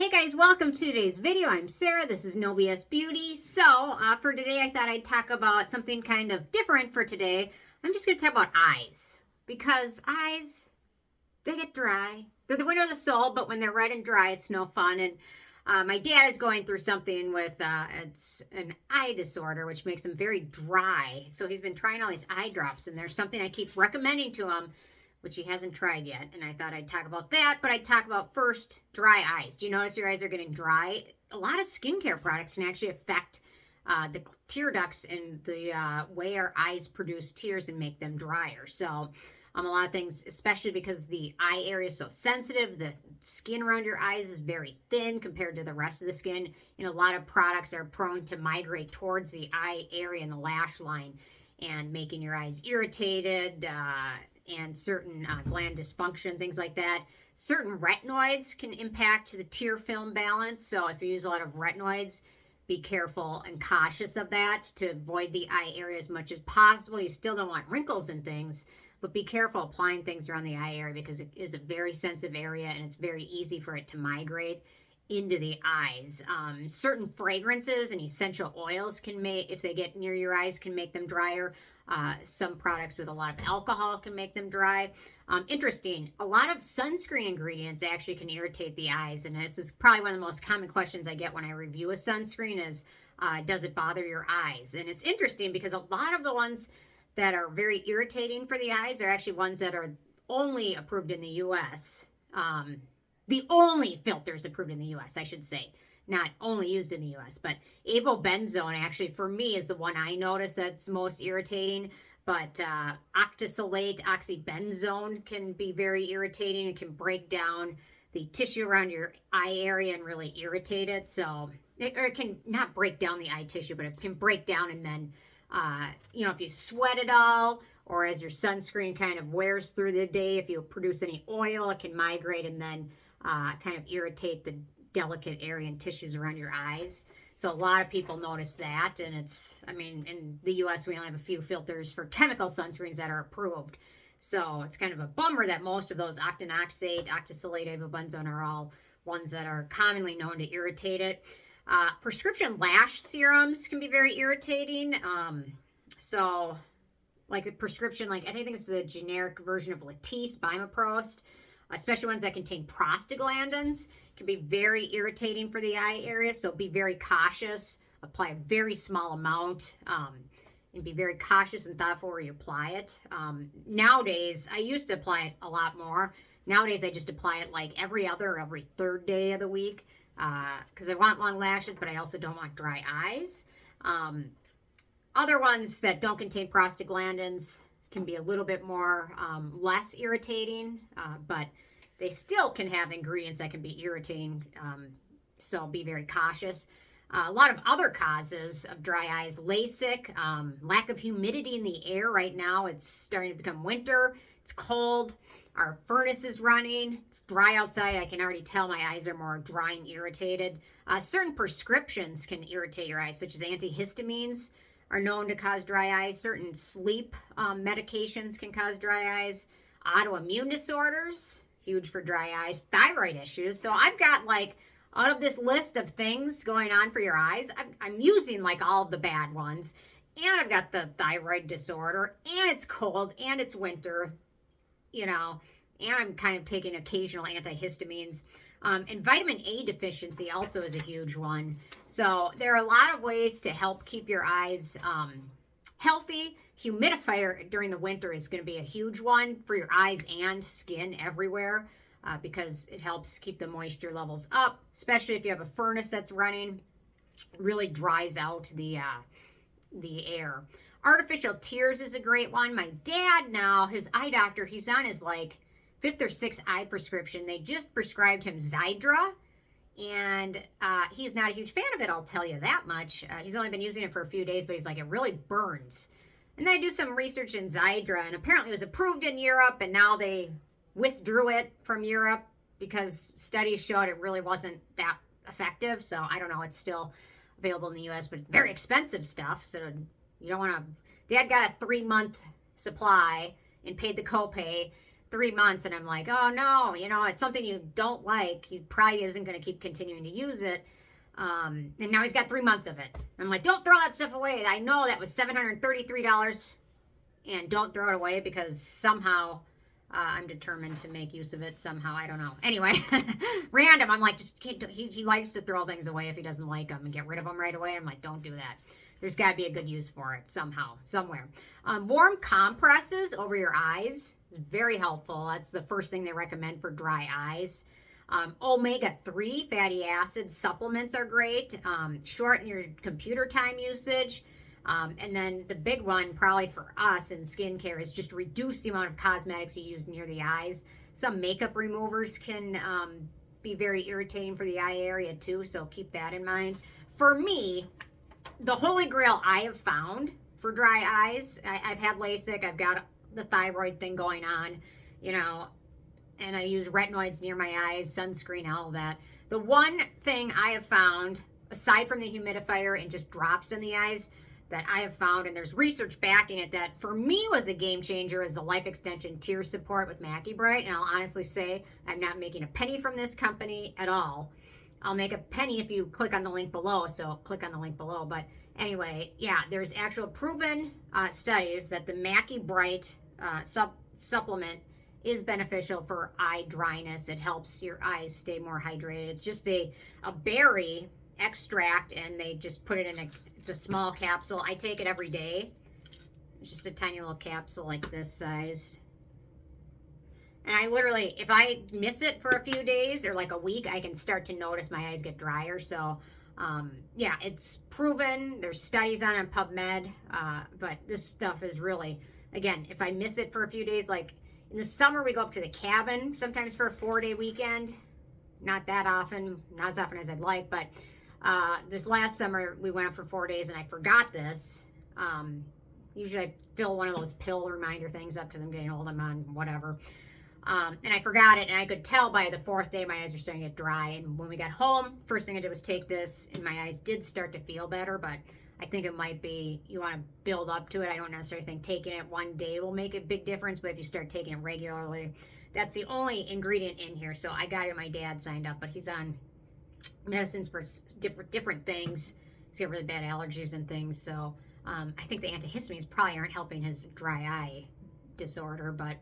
Hey guys, welcome to today's video. I'm Sarah. This is No BS Beauty. So for today, I thought I'd talk about something kind of different for today. I'm just going to talk about eyes because eyes, they get dry. They're the window of the soul, but when they're red and dry, it's no fun. And my dad is going through something with it's an eye disorder, which makes him very dry. So he's been trying all these eye drops, and there's something I keep recommending to him, which he hasn't tried yet. And I thought I'd talk about that, but I'd talk about first dry eyes. Do you notice your eyes are getting dry? A lot of skincare products can actually affect the tear ducts and the way our eyes produce tears and make them drier. So a lot of things, especially because the eye area is so sensitive, the skin around your eyes is very thin compared to the rest of the skin. And a lot of products are prone to migrate towards the eye area and the lash line and making your eyes irritated, and certain gland dysfunction, things like that. Certain retinoids can impact the tear film balance. So if you use a lot of retinoids, be careful and cautious of that to avoid the eye area as much as possible. You still don't want wrinkles and things, but be careful applying things around the eye area because it is a very sensitive area and it's very easy for it to migrate into the eyes. Certain fragrances and essential oils can make, if they get near your eyes, can make them drier. Some products with a lot of alcohol can make them dry. Interesting, a lot of sunscreen ingredients actually can irritate the eyes, and this is probably one of the most common questions I get when I review a sunscreen is, does it bother your eyes? And it's interesting because a lot of the ones that are very irritating for the eyes are actually ones that are only approved in the U.S. The only filters approved in the U.S., I should say. Not only used in the U.S., but avobenzone actually for me is the one I notice that's most irritating. But octisalate, oxybenzone can be very irritating. It can break down the tissue around your eye area and really irritate it. So, it can not break down the eye tissue, but it can break down and then, if you sweat at all or as your sunscreen kind of wears through the day, if you produce any oil, it can migrate and then kind of irritate the delicate area and tissues around your eyes. So a lot of people notice that, and in the US we only have a few filters for chemical sunscreens that are approved. So it's kind of a bummer that most of those octinoxate, octisalate, avobenzone are all ones that are commonly known to irritate it. Prescription lash serums can be very irritating. So like the prescription, I think this is a generic version of Latisse, Bimaprost, especially ones that contain prostaglandins, can be very irritating for the eye area. So be very cautious. Apply a very small amount, and be very cautious and thoughtful where you apply it. Nowadays, I used to apply it a lot more. Nowadays, I just apply it like every other or every third day of the week because I want long lashes, but I also don't want dry eyes. Other ones that don't contain prostaglandins can be a little bit more less irritating, but they still can have ingredients that can be irritating, so be very cautious. A lot of other causes of dry eyes: LASIK, lack of humidity in the air. Right now it's starting to become winter, it's cold, our furnace is running, it's dry outside. I can already tell my eyes are more dry and irritated. Certain prescriptions can irritate your eyes, such as antihistamines are known to cause dry eyes. Certain sleep medications can cause dry eyes. Autoimmune disorders, huge for dry eyes. Thyroid issues. So I've got out of this list of things going on for your eyes, I'm using all of the bad ones. And I've got the thyroid disorder, and it's cold, and it's winter, and I'm kind of taking occasional antihistamines. And vitamin A deficiency also is a huge one. So there are a lot of ways to help keep your eyes healthy. Humidifier during the winter is going to be a huge one for your eyes and skin everywhere because it helps keep the moisture levels up, especially if you have a furnace that's running. Really dries out the air. Artificial tears is a great one. My dad now, his eye doctor, he's on his fifth or sixth eye prescription. They just prescribed him Xydra, and he's not a huge fan of it, I'll tell you that much. He's only been using it for a few days, but he's it really burns. And then I do some research in Xydra, and apparently it was approved in Europe, and now they withdrew it from Europe because studies showed it really wasn't that effective. So I don't know, it's still available in the US, but very expensive stuff. So you don't want to. Dad got a 3-month supply and paid the copay. 3 months and I'm like, oh no, you know, it's something you don't like. He probably isn't going to keep continuing to use it. And now he's got 3 months of it. I'm like, don't throw that stuff away. I know that was $733 and don't throw it away because somehow I'm determined to make use of it somehow. I don't know. Anyway, random. I'm like, just can't, he likes to throw things away if he doesn't like them and get rid of them right away. I'm like, don't do that. There's got to be a good use for it somehow, somewhere. Warm compresses over your eyes is very helpful. That's the first thing they recommend for dry eyes. Omega-3 fatty acid supplements are great. Shorten your computer time usage. And then the big one probably for us in skincare is just reduce the amount of cosmetics you use near the eyes. Some makeup removers can be very irritating for the eye area too, so keep that in mind. For me, the holy grail I have found for dry eyes, I've had LASIK, I've got the thyroid thing going on, you know, and I use retinoids near my eyes, sunscreen, all of that. The one thing I have found, aside from the humidifier and just drops in the eyes, that I have found, and there's research backing it, that for me was a game changer is the life extension tear support with Macquibright. And I'll honestly say I'm not making a penny from this company at all. I'll make a penny if you click on the link below, so click on the link below. But anyway, yeah, there's actual proven studies that the Macquibright supplement is beneficial for eye dryness. It helps your eyes stay more hydrated. It's just a berry extract, and they just put it in it's a small capsule. I take it every day. It's just a tiny little capsule like this size. And I literally, if I miss it for a few days or like a week, I can start to notice my eyes get drier. So yeah, it's proven. There's studies on it in PubMed, but this stuff is really, again, if I miss it for a few days, like in the summer, we go up to the cabin sometimes for a 4-day weekend. Not that often, not as often as I'd like, but this last summer we went up for 4 days and I forgot this. Usually I fill one of those pill reminder things up because I'm getting old, I'm on whatever. And I forgot it, and I could tell by the 4th day my eyes were starting to get dry. And when we got home, first thing I did was take this, and my eyes did start to feel better, but I think it might be you want to build up to it. I don't necessarily think taking it one day will make a big difference, but if you start taking it regularly, that's the only ingredient in here. So I got it, my dad signed up, but he's on medicines for different things. He's got really bad allergies and things, so I think the antihistamines probably aren't helping his dry eye disorder, but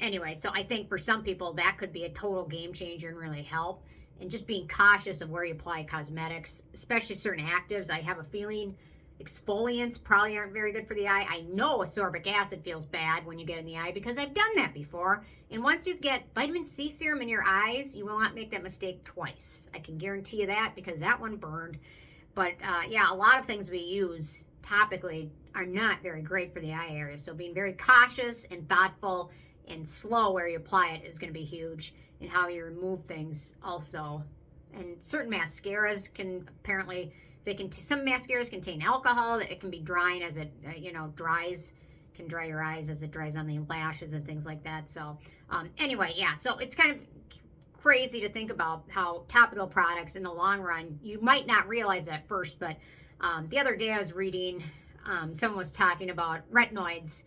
anyway, so I think for some people that could be a total game changer and really help. And just being cautious of where you apply cosmetics, especially certain actives. I have a feeling exfoliants probably aren't very good for the eye. I know ascorbic acid feels bad when you get in the eye because I've done that before. And once you get vitamin C serum in your eyes, you will not make that mistake twice. I can guarantee you that because that one burned. But yeah, a lot of things we use topically are not very great for the eye area. So being very cautious and thoughtful and slow where you apply it is going to be huge, and how you remove things also. And certain mascaras can apparently, some mascaras contain alcohol that it can be drying as it dries, can dry your eyes as it dries on the lashes and things like that. So anyway, yeah, so it's kind of crazy to think about how topical products in the long run, you might not realize at first, but the other day I was reading, someone was talking about retinoids,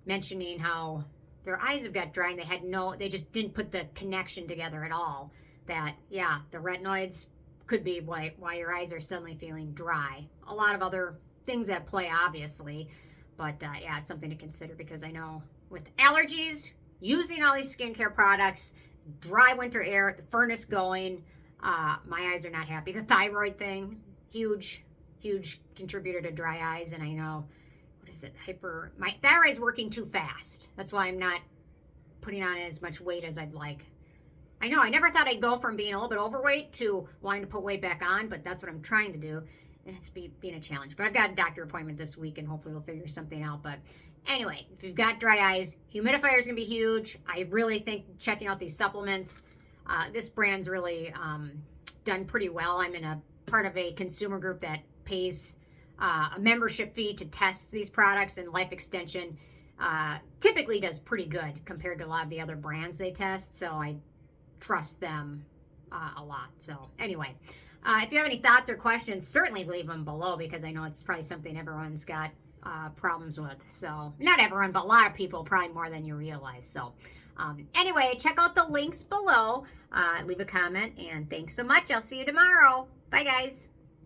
mentioning how their eyes have got dry and they just didn't put the connection together at all. That, yeah, the retinoids could be why your eyes are suddenly feeling dry. A lot of other things at play, obviously, but yeah, it's something to consider because I know with allergies, using all these skincare products, dry winter air, the furnace going, my eyes are not happy. The thyroid thing, huge contributor to dry eyes, and I know, my thyroid is working too fast. That's why I'm not putting on as much weight as I'd like. I know, I never thought I'd go from being a little bit overweight to wanting to put weight back on, but that's what I'm trying to do, and it's being a challenge. But I've got a doctor appointment this week, and hopefully we'll figure something out. But anyway, if you've got dry eyes, humidifier is going to be huge. I really think checking out these supplements, this brand's really done pretty well. I'm in a part of a consumer group that pays a membership fee to test these products, and Life Extension typically does pretty good compared to a lot of the other brands they test, so I trust them a lot. So anyway, if you have any thoughts or questions, certainly leave them below because I know it's probably something everyone's got problems with. So not everyone, but a lot of people, probably more than you realize. So Anyway, check out the links below. Leave a comment, and thanks so much. I'll see you tomorrow. Bye, guys.